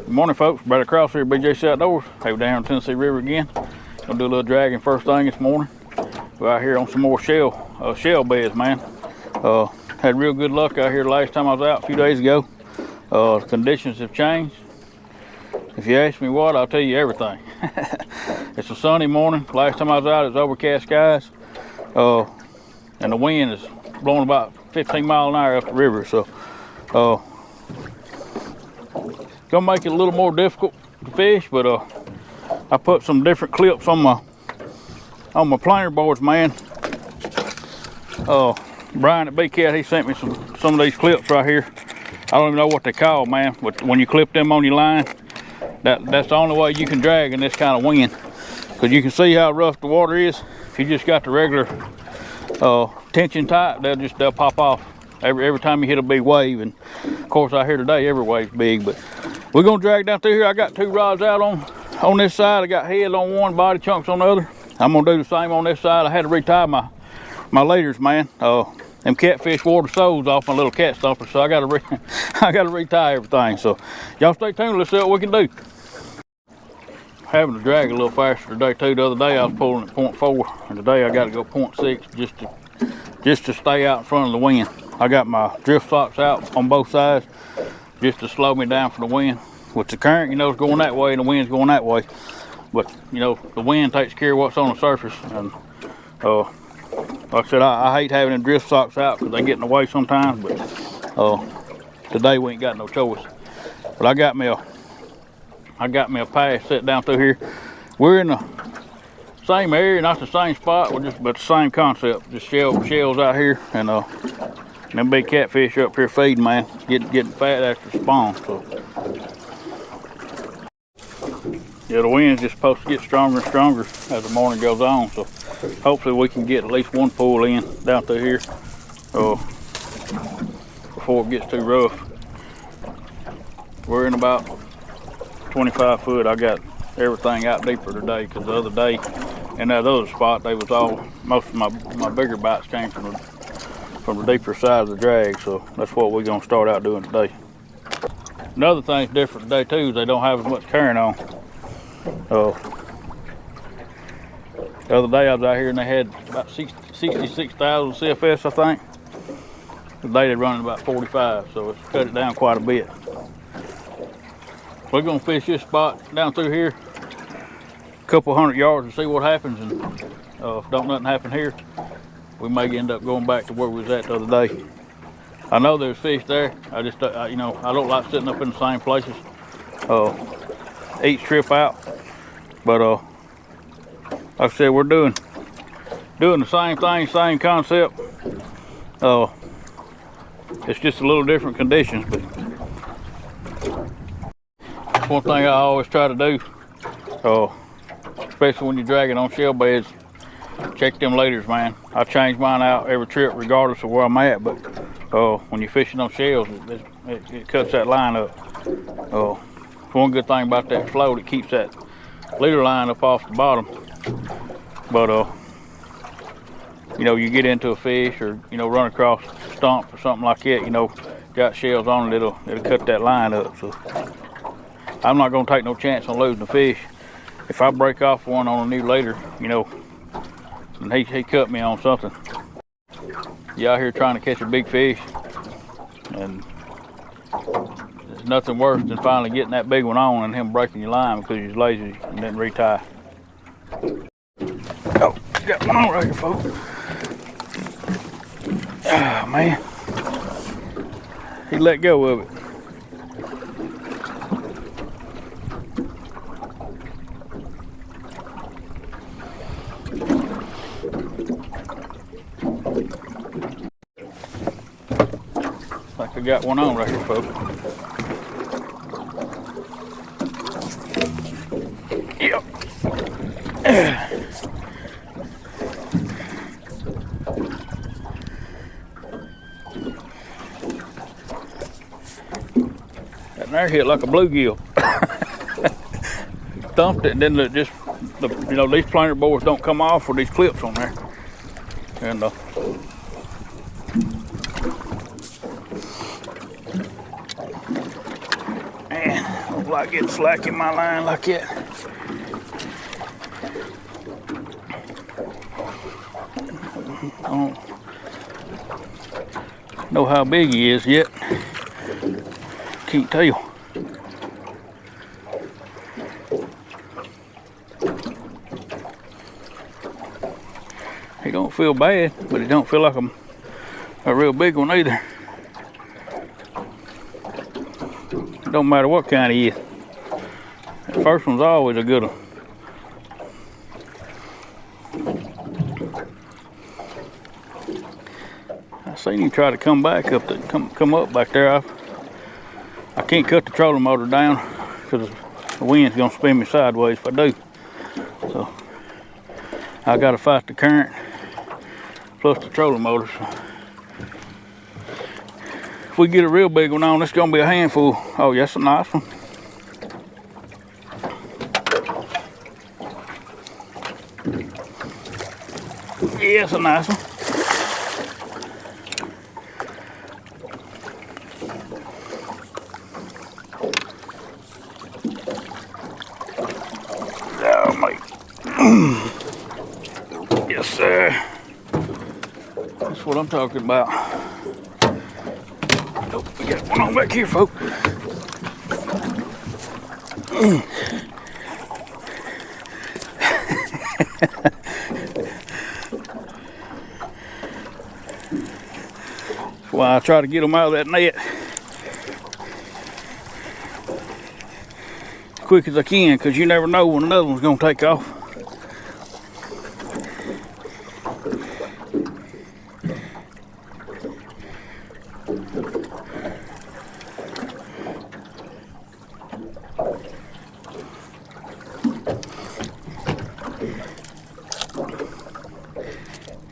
Good morning, folks. Brother Cross here, BJ's Outdoors. Hey, we're down here on Tennessee River again. Gonna do a little dragging first thing this morning. We're out here on some more shell beds, man. Had real good luck out here the last time I was out a few days ago. Conditions have changed. If you ask me what, I'll tell you everything. It's a sunny morning. Last time I was out, it was overcast skies. And the wind is blowing about 15 miles an hour up the river. So, gonna make it a little more difficult to fish, but I put some different clips on my planer boards, man. Brian at BCat, he sent me some of these clips right here. I don't even know what they call, man, but when you clip them on your line, that's the only way you can drag in this kind of wind, because you can see how rough the water is. If you just got the regular tension tight, they'll pop off every time you hit a big wave. And of course, out here today, every wave's big, but we're gonna drag down through here. I got two rods out on this side. I got heads on one, body chunks on the other. I'm gonna do the same on this side. I had to retie my leaders, man. Them Catfish wore the soles off my little cat stumper, so I gotta retie everything. So y'all stay tuned. Let's see what we can do. Having to drag a little faster today too. The other day I was pulling at 0.4, and today I got to go 0.6 just to stay out in front of the wind. I got my drift socks out on both sides just to slow me down from the wind. With the current, is going that way and the wind's going that way. But, the wind takes care of what's on the surface. And, like I said, I hate having them drift socks out because they get in the way sometimes. But today we ain't got no choice. But I got me a pass set down through here. We're in the same area, not the same spot, but the same concept. Just shells out here, and them big catfish up here feeding, man, getting fat after spawn. So yeah, the wind's just supposed to get stronger and stronger as the morning goes on. So hopefully we can get at least one pull in down through here before it gets too rough. We're in about 25 foot. I got everything out deeper today, because the other day in that other spot, most of my bigger bites came from the deeper side of the drag. So that's what we're gonna start out doing today. Another thing's different today too is they don't have as much current on. The other day I was out here and they had about 66,000 CFS, I think. Today they're running about 45, so it's cut it down quite a bit. We're gonna fish this spot down through here a couple hundred yards and see what happens. And if don't nothing happen here, we may end up going back to where we was at the other day. I know there's fish there. I don't like sitting up in the same places each trip out. But like I said, we're doing the same thing, same concept. It's just a little different conditions. But one thing I always try to do, especially when you're dragging on shell beds, check them leaders, man. I change mine out every trip regardless of where I'm at. But when you're fishing on shells, it cuts that line up. One good thing about that float, it keeps that leader line up off the bottom. But you get into a fish or run across a stump or something like that, got shells on it, it'll cut that line up. So I'm not gonna take no chance on losing a fish. If I break off one on a new leader, and he cut me on something. You out here trying to catch a big fish, and there's nothing worse than finally getting that big one on and him breaking your line because you're lazy and didn't retie. Oh, got one on right here, folks. Oh, man. He let go of it. Like I got one on right here, folks. Yep. That there hit like a bluegill. Thumped it, and then these planer boards don't come off with these clips on there. And man, don't like getting slack in my line like that. I don't know how big he is yet. Can't tell. He don't feel bad, but he don't feel like a real big one either. It don't matter what kind he is. The first one's always a good one. I seen him try to come back up, come up back there. I can't cut the trolling motor down because the wind's gonna spin me sideways if I do. So I gotta fight the current plus the trolling motor. So if we get a real big one on, it's gonna be a handful. Oh, yeah, that's a nice one. Yeah, it's a nice one. Oh, mate. Yes, sir. That's what I'm talking about. Oh, we got one on back here, folks. That's why I try to get them out of that net as quick as I can, because you never know when another one's going to take off.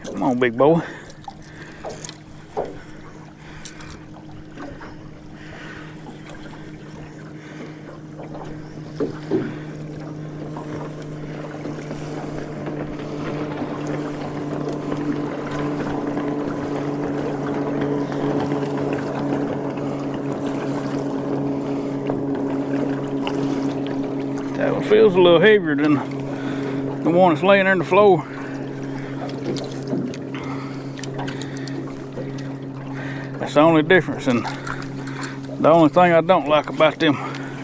Come on, big boy. That one feels a little heavier than the one that's laying there on the floor. That's the only difference, and the only thing I don't like about them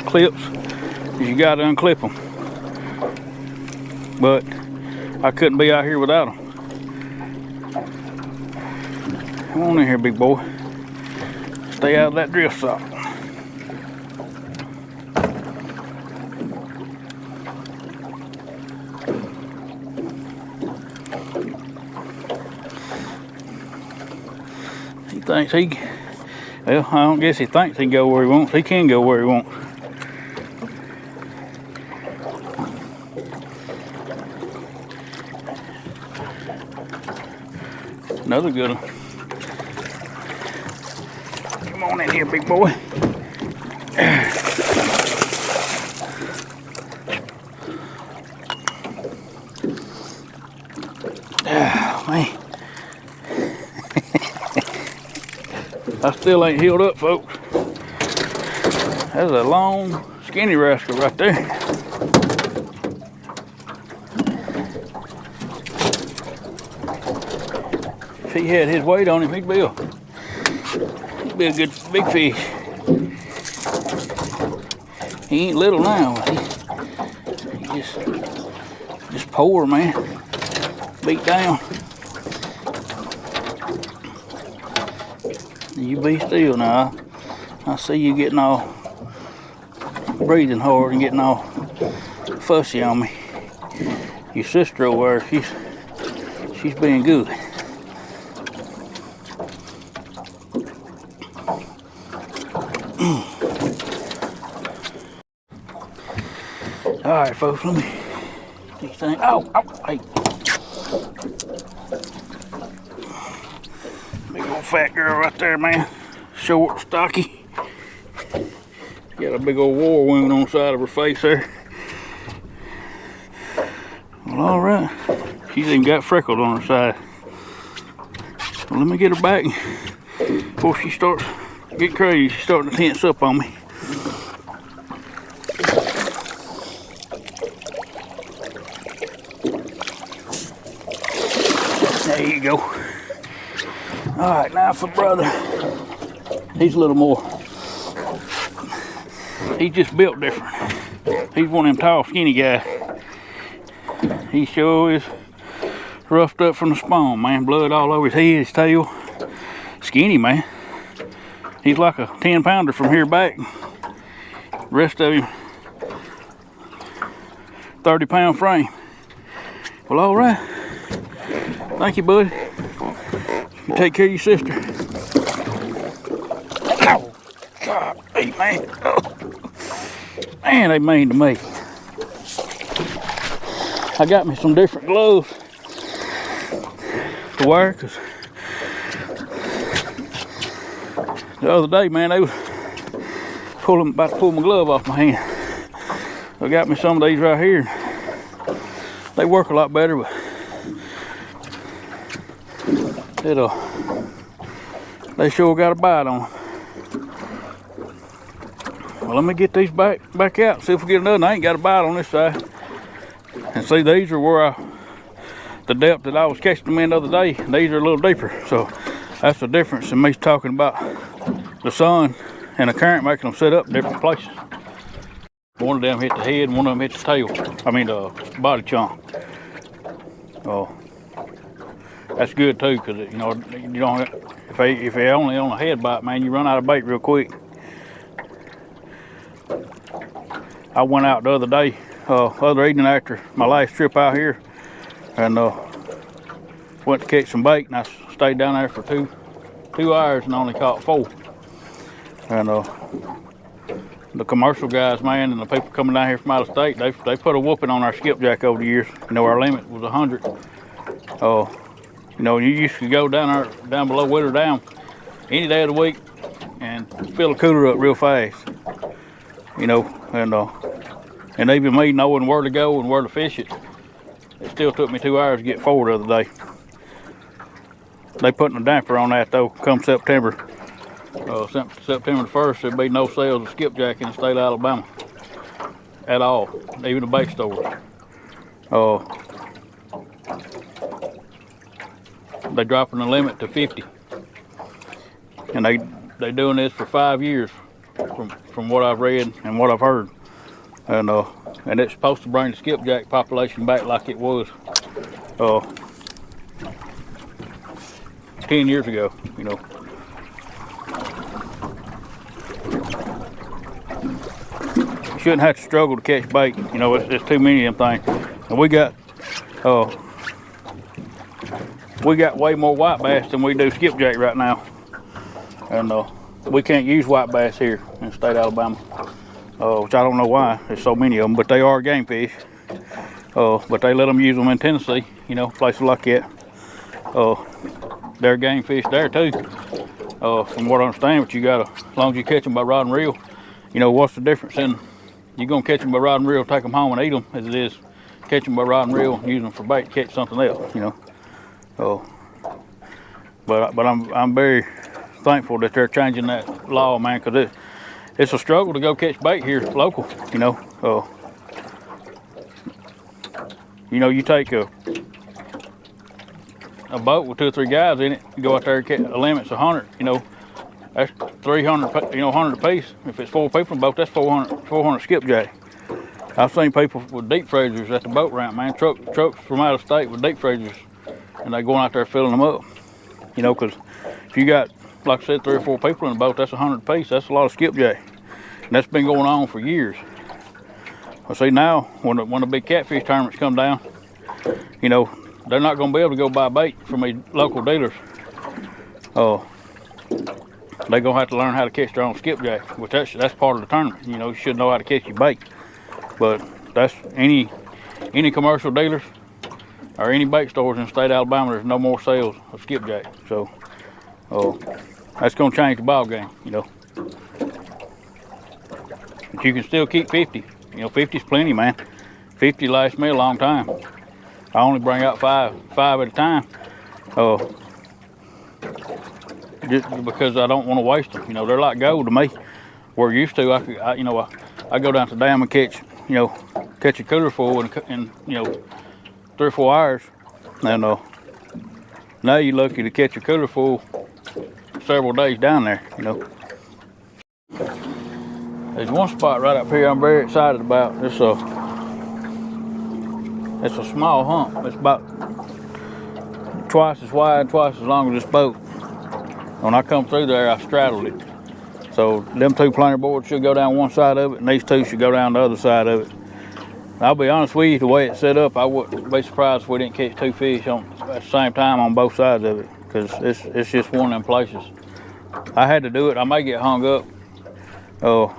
clips is you got to unclip them. But I couldn't be out here without them. Come on in here, big boy. Stay out of that drift sock. He thinks well, I don't guess he thinks he can go where he wants. He can go where he wants. Another good one. Come on in here, big boy. Oh, man. I still ain't healed up, folks. That's a long, skinny rascal right there. If he had his weight on him, he'd be a good big fish. He ain't little now. He just poor, man. Beat down. You be still now. I see you getting all breathing hard and getting all fussy on me. Your sister over there, she's being good. All right, folks, let me these things. Oh, hey. Big old fat girl right there, man. Short, stocky. Got a big old war wound on the side of her face there. Well, all right. She's even got freckles on her side. Well, let me get her back before she starts getting crazy. She's starting to tense up on me. There you go. All right, now for brother. He's a little more. He's just built different. He's one of them tall, skinny guys. He sure is roughed up from the spawn, man. Blood all over his head, his tail. Skinny, man. He's like a 10-pounder from here back. Rest of him, 30-pound frame. Well, all right. Thank you, buddy. You take care of your sister. Ow! God, hey, man. Oh. Man, they mean to me. I got me some different gloves to wear, cause the other day, man, they was about to pull my glove off my hand. I got me some of these right here. They work a lot better, but they sure got a bite on them. Well, let me get these back out, see if we get another. I ain't got a bite on this side. And see, these are where the depth that I was catching them in the other day, these are a little deeper. So that's the difference in me talking about the sun and the current making them set up in different places. One of them hit the head and one of them hit the tail. I mean the body chunk. Oh, that's good too, cause you know you don't. If they only on a head bite, man, you run out of bait real quick. I went out the other day, other evening after my last trip out here, and went to catch some bait, and I stayed down there for two hours and only caught 4. And the commercial guys, man, and the people coming down here from out of state, they put a whooping on our skipjack over the years. You know, our limit was 100. You know, you used to go down below Whittle Dam any day of the week and fill a cooler up real fast. You know, and even me knowing where to go and where to fish it, it still took me 2 hours to get 4 the other day. They putting a damper on that though. Come September, September the 1st, there'll be no sales of skipjack in the state of Alabama at all, even the bait stores. They dropping the limit to 50, and they doing this for 5 years, from what I've read and what I've heard, and it's supposed to bring the skipjack population back like it was 10 years ago. You know, you shouldn't have to struggle to catch bait. You know, it's too many of them things, and we got way more white bass than we do skipjack right now, and we can't use white bass here in the state of Alabama, which I don't know why. There's so many of them, but they are game fish. But they let them use them in Tennessee, you know, places like that. They're game fish there too, from what I understand. But you gotta, as long as you catch them by rod and reel, you know, what's the difference in you gonna catch them by rod and reel, take them home and eat them, as it is catch them by rod and reel, use them for bait, catch something else, you know. But I'm very thankful that they're changing that law, man, because it's a struggle to go catch bait here local, you know. You know, you take a boat with 2 or 3 guys in it, you go out there and catch a limit's 100, you know, that's 300, you know, 100 apiece. If it's 4 people in the boat, that's 400 skipjack. I've seen people with deep freezers at the boat ramp, man, trucks from out of state with deep freezers, and they going out there filling them up, you know, because if you got, like I said, 3 or 4 people in the boat, that's 100 apiece. That's a lot of skipjack, and that's been going on for years. Well, see, now when the big catfish tournaments come down, you know, they're not going to be able to go buy bait from these local dealers. They're going to have to learn how to catch their own skipjack, which that's part of the tournament. You know, you should know how to catch your bait. But that's any commercial dealers or any bait stores in the state of Alabama, there's no more sales of skipjack. So that's going to change the ball game, you know. But you can still keep 50. You know, 50's plenty, man. 50 lasts me a long time. I only bring out five at a time, just because I don't want to waste them. You know, they're like gold to me. We're used to, I go down to the dam and catch a cooler full in you know, 3 or 4 hours, and Now you're lucky to catch a cooler full several days down there, you know. There's one spot right up here I'm very excited about. It's a small hump. It's about twice as wide, twice as long as this boat. When I come through there, I straddled it. So them two planer boards should go down one side of it, and these two should go down the other side of it. I'll be honest with you, the way it's set up, I wouldn't be surprised if we didn't catch two fish at the same time on both sides of it, because it's just one of them places. I had to do it. I may get hung up. The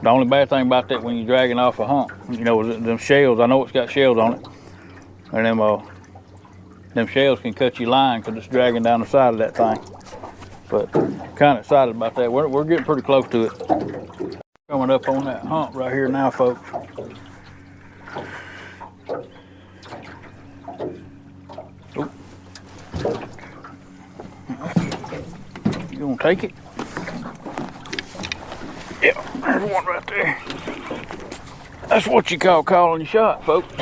only bad thing about that when you're dragging off a hump, you know, them shells. I know it's got shells on it, and them shells can cut your line because it's dragging down the side of that thing. But kind of excited about that. We're getting pretty close to it. Coming up on that hump right here now, folks. Ooh. You gonna take it? Yeah, there's one right there. That's what you call calling your shot, folks.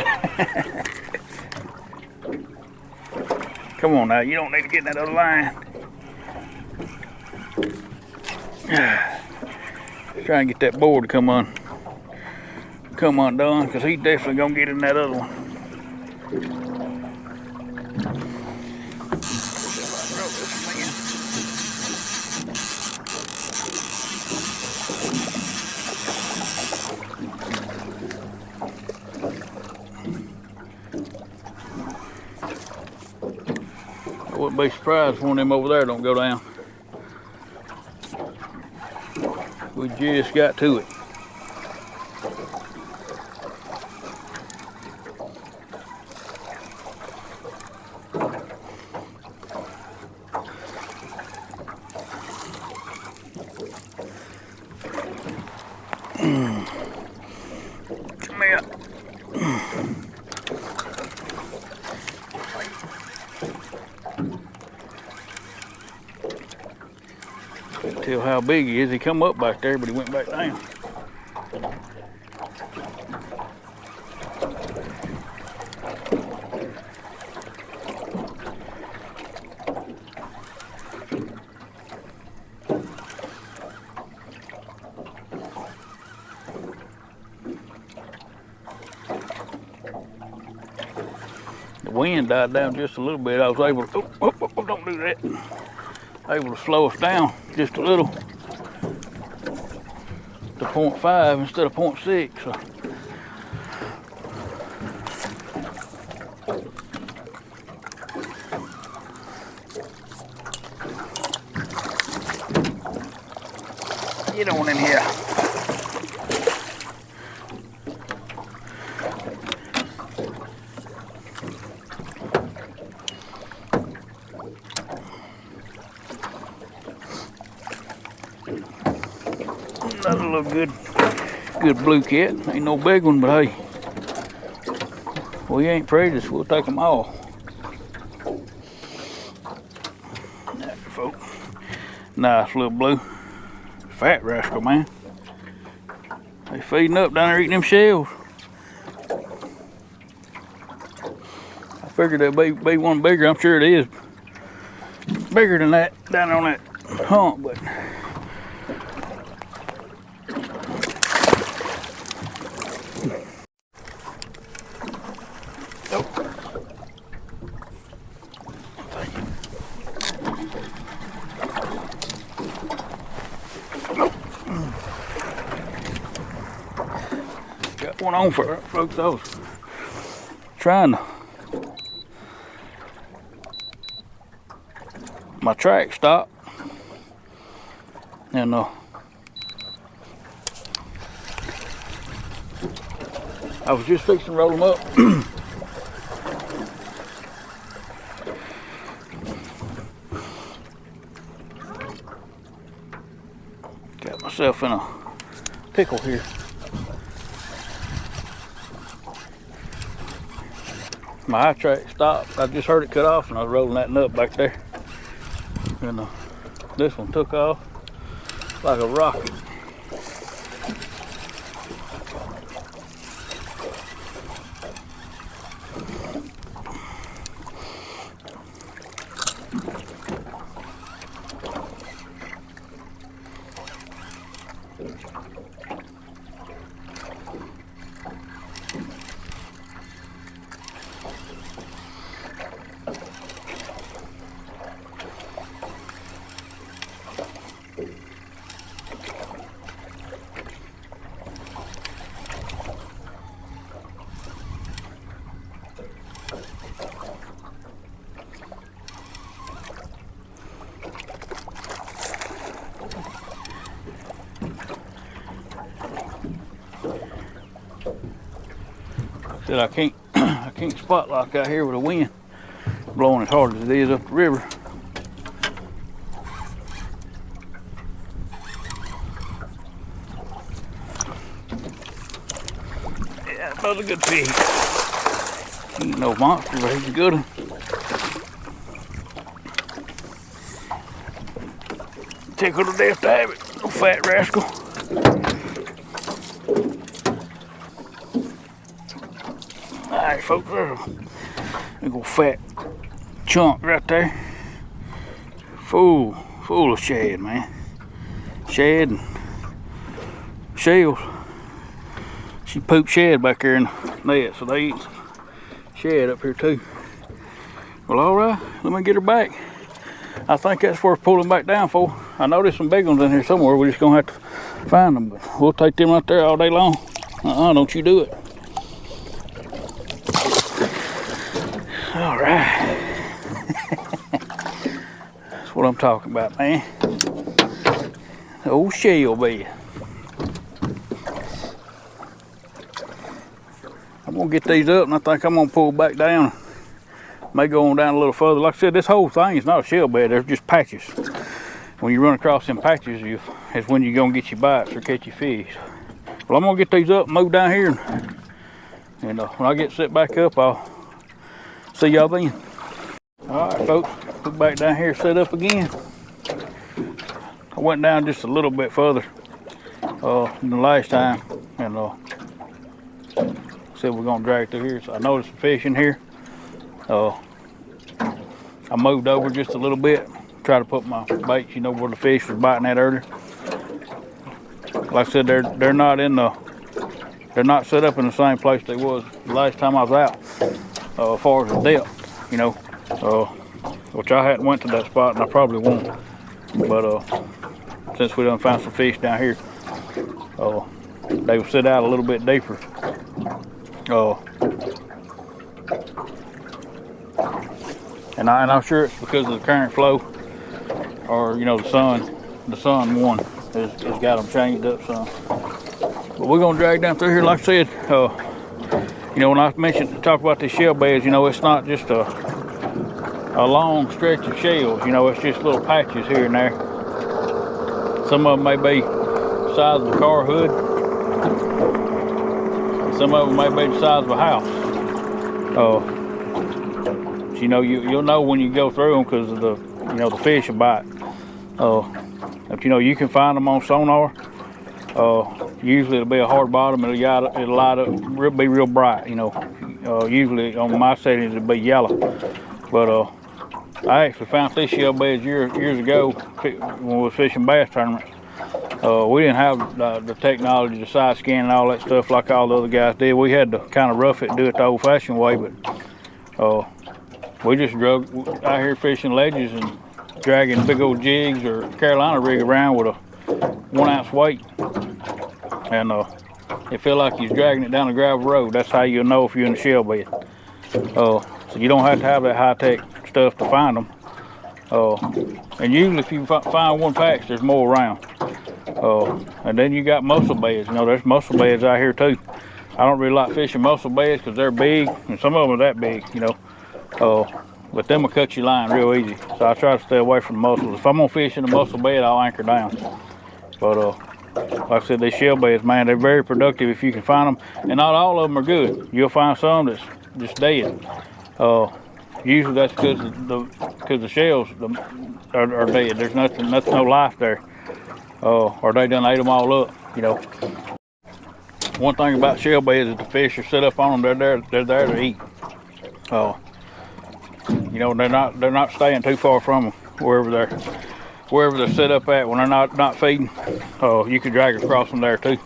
Come on now, you don't need to get in that other line. Try and get that board to come undone, because he's definitely gonna get in that other one. I wouldn't be surprised if one of them over there don't go down. We just got to it. Come here. Couldn't tell how big he is. He come up back there, but he went back down. The wind died down just a little bit. I was able to, don't do that. Able to slow us down just a little to 0.5 instead of 0.6. So. Get on in here. Another little good blue cat. Ain't no big one, but hey, we ain't prejudiced. We'll take them all. There, folks. Nice little blue. Fat rascal, man. They feeding up down there eating them shells. I figured there'd be one bigger. I'm sure it is bigger than that down on that hump, but got one on for folks. I was trying to. My track stopped, and I was just fixing to roll them up. Got myself in a pickle here. My eye track stopped. I just heard it cut off, and I was rolling that nut back there. And this one took off like a rocket. Said I can't I can't spot lock out here with the wind blowing as hard as it is up the river. Yeah, another good fish. He ain't no monster, but he's a good one. Tickled to death to have it, little fat rascal. Alright folks, there's a big old fat chunk right there. Full of shad, man. Shad and shells. She pooped shad back there in the net, so they eat shad up here too. Well, alright, let me get her back. I think that's worth pulling back down for. I know there's some big ones in here somewhere. We're just gonna have to find them, but we'll take them right there all day long. Don't you do it. All right. That's what I'm talking about, man. The old shell bed. I'm gonna get these up, and I think I'm gonna pull back down. May go on down a little further. Like I said, this whole thing is not a shell bed. There's just patches. When you run across them patches, it's when you're gonna get your bites or catch your fish. Well, I'm gonna get these up and move down here, and when I get set back up, I'll see y'all then. All right, folks, put back down here, set up again. I went down just a little bit further than the last time, and said we're gonna drag through here. So I noticed some fish in here. I moved over just a little bit, try to put my baits, you know, where the fish was biting at earlier. Like I said, they're not set up in the same place they was the last time I was out, as far as the depth, you know, which I hadn't went to that spot, and I probably won't. But since we done found some fish down here, they will sit out a little bit deeper. And I'm sure it's because of the current flow, or you know, the sun one has got them changed up some. But we're gonna drag down through here, like I said. You know, when I talk about these shell beds, you know, it's not just a long stretch of shells. You know, it's just little patches here and there. Some of them may be the size of a car hood. Some of them may be the size of a house. You know, you'll know when you go through them because of the fish will bite. But you know, you can find them on Sonar. Usually it'll be a hard bottom. It'll light up, be real bright. You know, usually on my settings it'll be yellow. But I actually found these shell beds years ago when we was fishing bass tournaments. We didn't have the technology, the side scan and all that stuff like all the other guys did. We had to kind of rough it and do it the old-fashioned way, but we just drug out here fishing ledges and dragging big old jigs or Carolina rig around with a 1 ounce weight. And it feel like you're dragging it down a gravel road. That's how you'll know if you're in the shell bed. So you don't have to have that high-tech stuff to find them. And usually if you find one patch, there's more around. And then you got mussel beds. You know, there's mussel beds out here too. I don't really like fishing mussel beds because they're big, and some of them are that big, you know. But them will cut your line real easy. So I try to stay away from the mussels. If I'm gonna fish in a mussel bed, I'll anchor down. But like I said, these shell beds, man, they're very productive if you can find them. And not all of them are good. You'll find some that's just dead. Usually that's because the shells are dead. There's nothing, no life there. Or they done ate them all up, you know. One thing about shell beds is the fish are set up on them. They're there to eat. You know, they're not staying too far from them wherever they're set up at when they're not feeding. You can drag across them there too.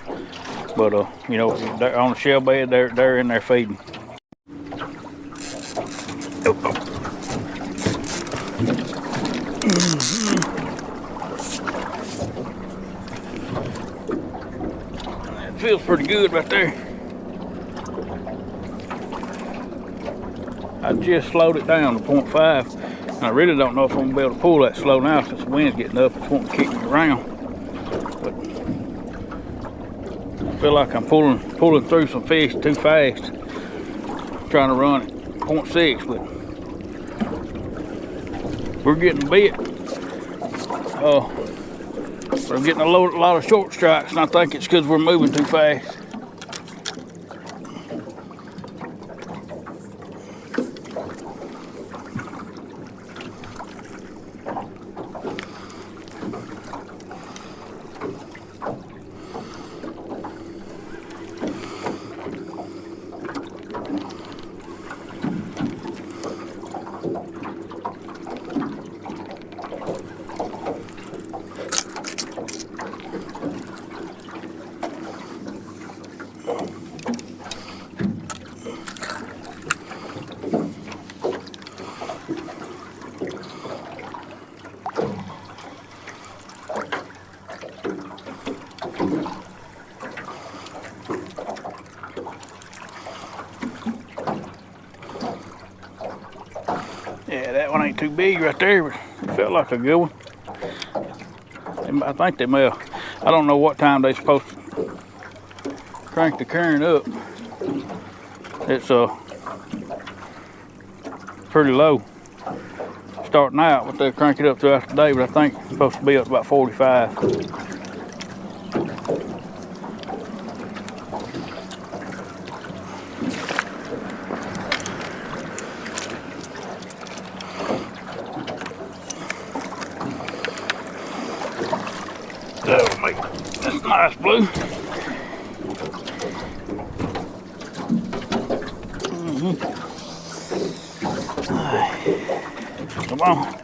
But you know, they're on the shell bed, they're in there feeding. It feels pretty good right there. I just slowed it down to 0.5. And I really don't know if I'm gonna be able to pull that slow now since the wind's getting up. It's wanting to kick me around. But I feel like I'm pulling through some fish too fast. trying to run at 0.6, but we're getting bit. We're getting a lot of short strikes, and I think it's because we're moving too fast. Yeah, that one ain't too big right there, but it felt like a good one. I think they may have, I don't know what time they're supposed to crank the current up. It's pretty low starting out, but they'll crank it up throughout the day, but I think it's supposed to be up to about 45. That'll make this nice blue. Come on.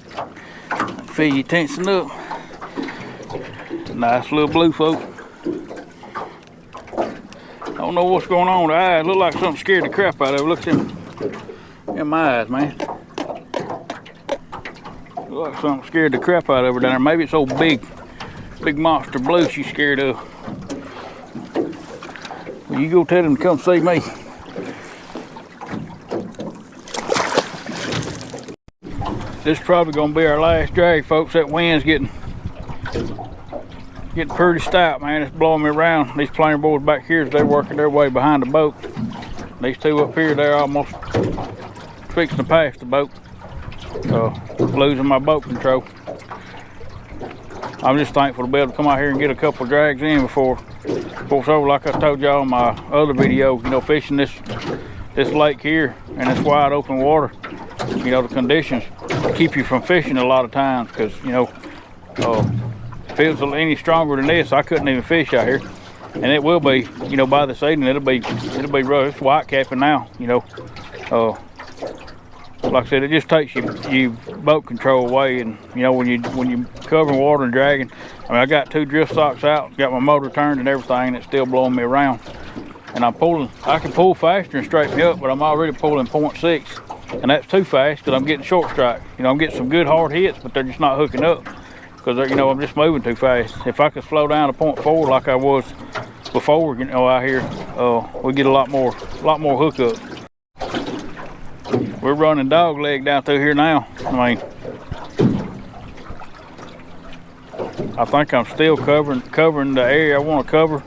Feel you tensing up. Nice little blue, folks. I don't know what's going on with the eyes. Look like something scared the crap out of it. Look at them in my eyes, man. Look like something scared the crap out of her down there. Maybe it's old big monster blue she's scared of. Well, you go tell them to come see me. This is probably gonna be our last drag, folks. That wind's getting pretty stout, man. It's blowing me around. These planer boys back here, they're working their way behind the boat. These two up here, they're almost fixing to pass the boat. Losing my boat control. I'm just thankful to be able to come out here and get a couple of drags in before it's over. Like I told y'all in my other video, you know, fishing this lake here and this wide open water, you know, the conditions keep you from fishing a lot of times, because, you know, if it was any stronger than this, I couldn't even fish out here. And it will be, you know, by this evening, it'll be rough. It's white capping now, you know. Like I said, it just takes you boat control away, and you know, when you covering water and dragging. I mean, I got 2 drift socks out, got my motor turned and everything, and it's still blowing me around. And I'm pulling. I can pull faster and straighten me up, but I'm already pulling 0.6, and that's too fast because I'm getting short strikes. You know, I'm getting some good hard hits, but they're just not hooking up because, you know, I'm just moving too fast. If I could slow down to 0.4 like I was before, you know, out here, we get a lot more hookup. We're running dog leg down through here now. I mean, I think I'm still covering the area I want to cover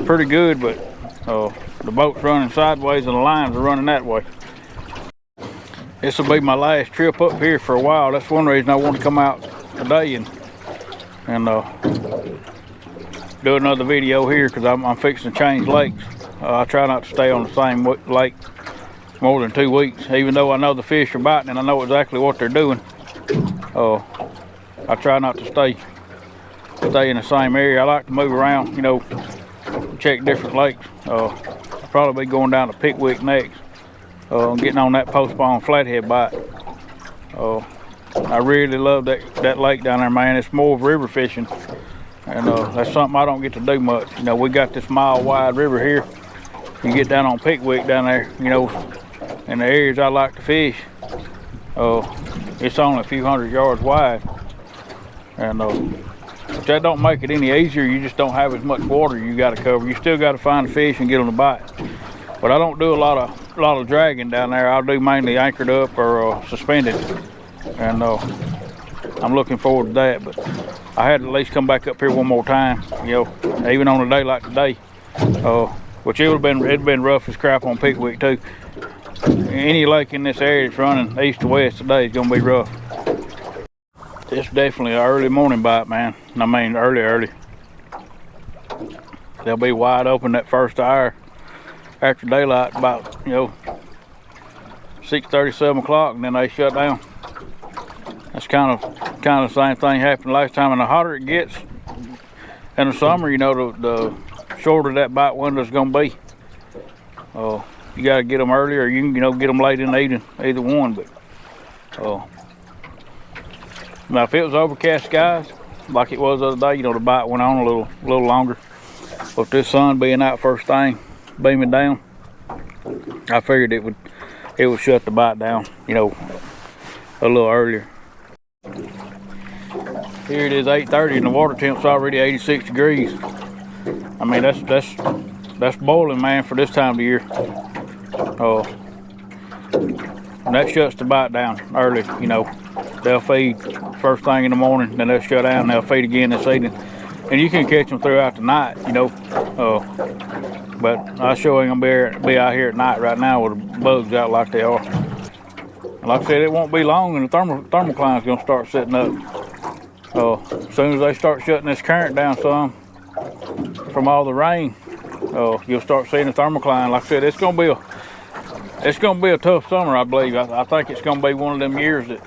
pretty good, but the boat's running sideways and the lines are running that way. This will be my last trip up here for a while. That's one reason I want to come out today and do another video here, because I'm fixing to change lakes. I try not to stay on the same lake more than 2 weeks, even though I know the fish are biting and I know exactly what they're doing. I try not to stay in the same area. I like to move around, you know, check different lakes. I'll probably be going down to Pickwick next, getting on that postpone flathead bite. I really love that lake down there, man. It's more of river fishing, and that's something I don't get to do much. You know, we got this mile wide river here. You get down on Pickwick down there, you know, in the areas I like to fish, it's only a few hundred yards wide, and that don't make it any easier. You just don't have as much water you got to cover. You still got to find the fish and get them to bite. But I don't do a lot of dragging down there. I'll do mainly anchored up or suspended, and I'm looking forward to that. But I had to at least come back up here one more time, you know, even on a day like today, which it'd been rough as crap on Pickwick too. Any lake in this area that's running east to west today is gonna be rough. It's definitely an early morning bite, man. I mean, early. They'll be wide open that first hour after daylight, about 6:30, 7 o'clock, and then they shut down. That's kind of the same thing happened last time. And the hotter it gets in the summer, the shorter that bite window is gonna be. You gotta get them early, or you can get them late in the evening, either one. But now if it was overcast skies like it was the other day, the bite went on a little longer. But this sun being out first thing, beaming down, I figured it would shut the bite down, a little earlier. Here it is, 8:30, and the water temp's already 86 degrees. I mean, that's boiling, man, for this time of year. And that shuts the bite down early. They'll feed first thing in the morning, then they'll shut down, and they'll feed again this evening. And you can catch them throughout the night, but I sure ain't gonna be out here at night right now with the bugs out like they are. And like I said, it won't be long, and the thermocline's gonna start setting up. As soon as they start shutting this current down some from all the rain, you'll start seeing the thermocline. Like I said, it's gonna be a tough summer, I believe. I think it's gonna be one of them years that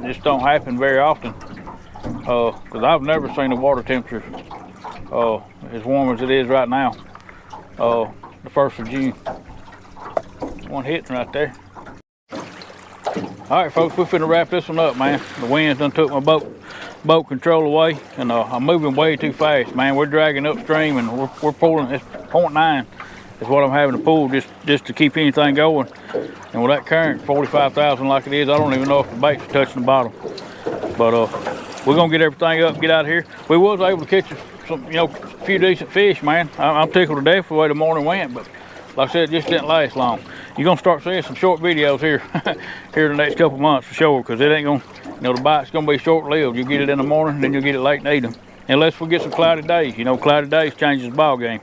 just don't happen very often. Because I've never seen the water temperature as warm as it is right now. The 1st of June. One hitting right there. All right, folks, we're finna wrap this one up, man. The winds done took my boat control away, and I'm moving way too fast, man. We're dragging upstream, and we're pulling. It's 0.9 is what I'm having to pull just to keep anything going. And with that current 45,000 like it is, I don't even know if the bait's touching the bottom. But we're gonna get everything up and get out of here. We was able to catch some, a few decent fish, man. I'm tickled to death for the way the morning went, but like I said, it just didn't last long. You're gonna start seeing some short videos here in the next couple months for sure, because it ain't gonna, the bite's gonna be short-lived. You get it in the morning, then you'll get it late in the evening. Unless we get some cloudy days. Cloudy days changes the ball game.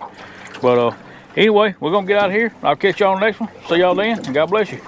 But anyway, we're gonna get out of here. I'll catch y'all on the next one. See y'all then, and God bless you.